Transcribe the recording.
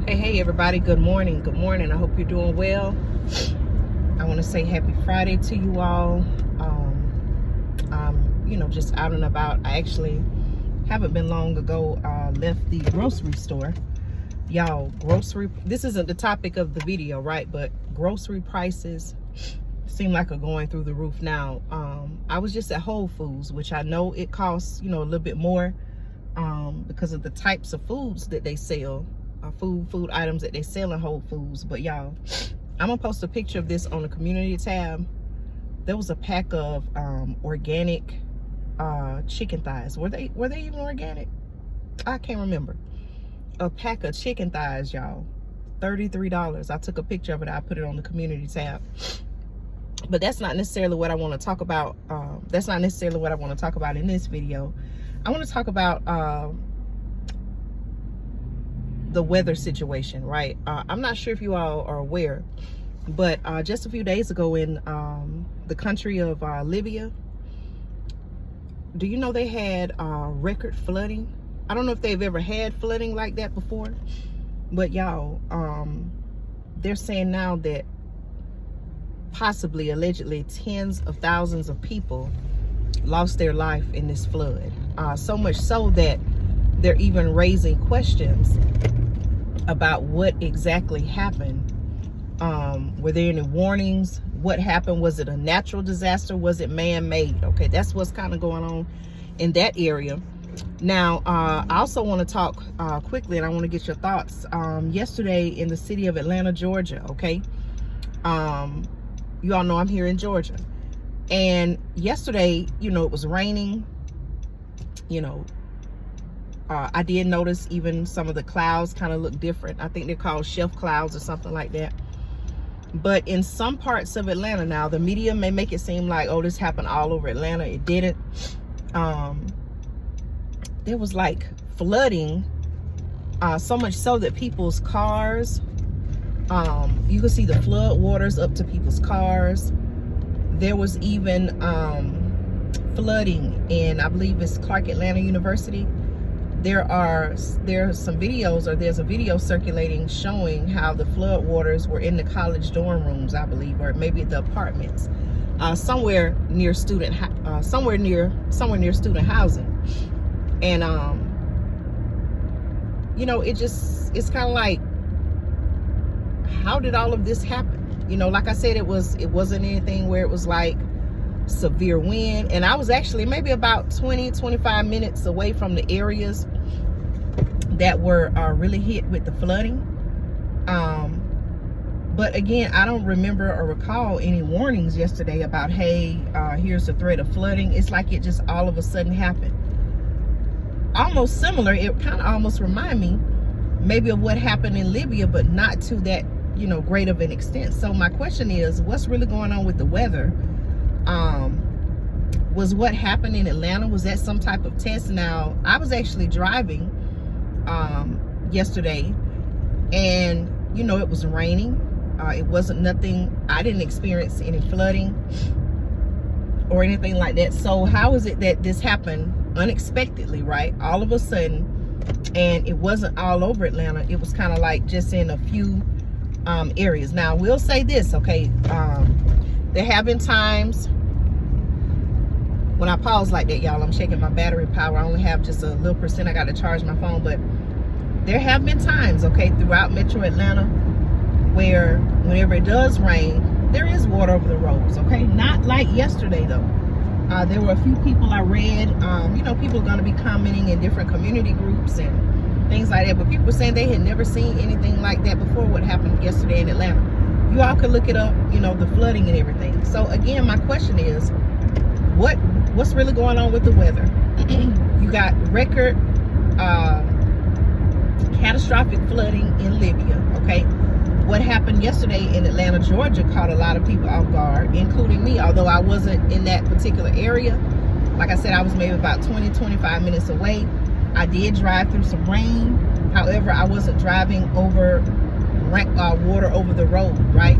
Hey everybody, good morning. I hope you're doing well. I want to say happy Friday to you all. I'm just out and about. I actually haven't been long ago left the grocery store. Y'all, this isn't the topic of the video, right? But grocery prices seem like are going through the roof now. I was just at Whole Foods, which I know it costs, a little bit more because of the types of foods that they sell. Food items that they sell in Whole Foods. But y'all, I'm gonna post a picture of this on the community tab. There was a pack of organic chicken thighs. Were they even organic? I can't remember. A pack of chicken thighs, y'all, $33. I took a picture of it. I put it on the community tab. But that's not necessarily what I want to talk about. That's not necessarily what I want to talk about in this video. I want to talk about the weather situation, right? I'm not sure if you all are aware, but just a few days ago in the country of Libya, do you know they had record flooding? I don't know if they've ever had flooding like that before, but y'all, they're saying now that possibly, allegedly, tens of thousands of people lost their life in this flood. So much so that they're even raising questions about what exactly happened. Were there any warnings? What happened? Was it a natural disaster? Was it man-made? Okay, that's what's kind of going on in that area. Now, I also want to talk quickly, and I want to get your thoughts. Yesterday in the city of Atlanta, Georgia, okay? You all know I'm here in Georgia. And yesterday, it was raining, I did notice even some of the clouds kind of look different. I think they're called shelf clouds or something like that. But in some parts of Atlanta now, the media may make it seem like, oh, this happened all over Atlanta. It didn't. There was like flooding, so much so that people's cars, you could see the flood waters up to people's cars. There was even flooding in, I believe it's Clark Atlanta University. There are some videos, or there's a video circulating showing how the flood waters were in the college dorm rooms, I believe, or maybe the apartments, somewhere near student housing. And it's kind of like, how did all of this happen? Like I said, it wasn't anything where it was like severe wind, and I was actually maybe about 20-25 minutes away from the areas that were really hit with the flooding. But again, I don't remember or recall any warnings yesterday about, hey, here's a threat of flooding. It's like it just all of a sudden happened. Almost similar, it kind of almost remind me maybe of what happened in Libya, but not to that great of an extent. So my question is, what's really going on with the weather? Was what happened in Atlanta, was that some type of test? Now, I was actually driving yesterday, and it was raining. It wasn't nothing, I didn't experience any flooding or anything like that. So how is it that this happened unexpectedly, right? All of a sudden, and it wasn't all over Atlanta. It was kind of like just in a few areas. Now, we'll say this, okay? There have been times when I pause like that, y'all, I'm checking my battery power. I only have just a little percent. I got to charge my phone. But there have been times, okay, throughout Metro Atlanta where whenever it does rain, there is water over the roads, okay? Not like yesterday, though. There were a few people I read, people are going to be commenting in different community groups and things like that. But people were saying they had never seen anything like that before, what happened yesterday in Atlanta. You all could look it up, the flooding and everything. So again, my question is, what's really going on with the weather? You got record catastrophic flooding in Libya, okay? What happened yesterday in Atlanta, Georgia caught a lot of people off guard, including me, although I wasn't in that particular area. Like I said, I was maybe about 20-25 minutes away. I did drive through some rain. However, I wasn't driving over water over the road, right?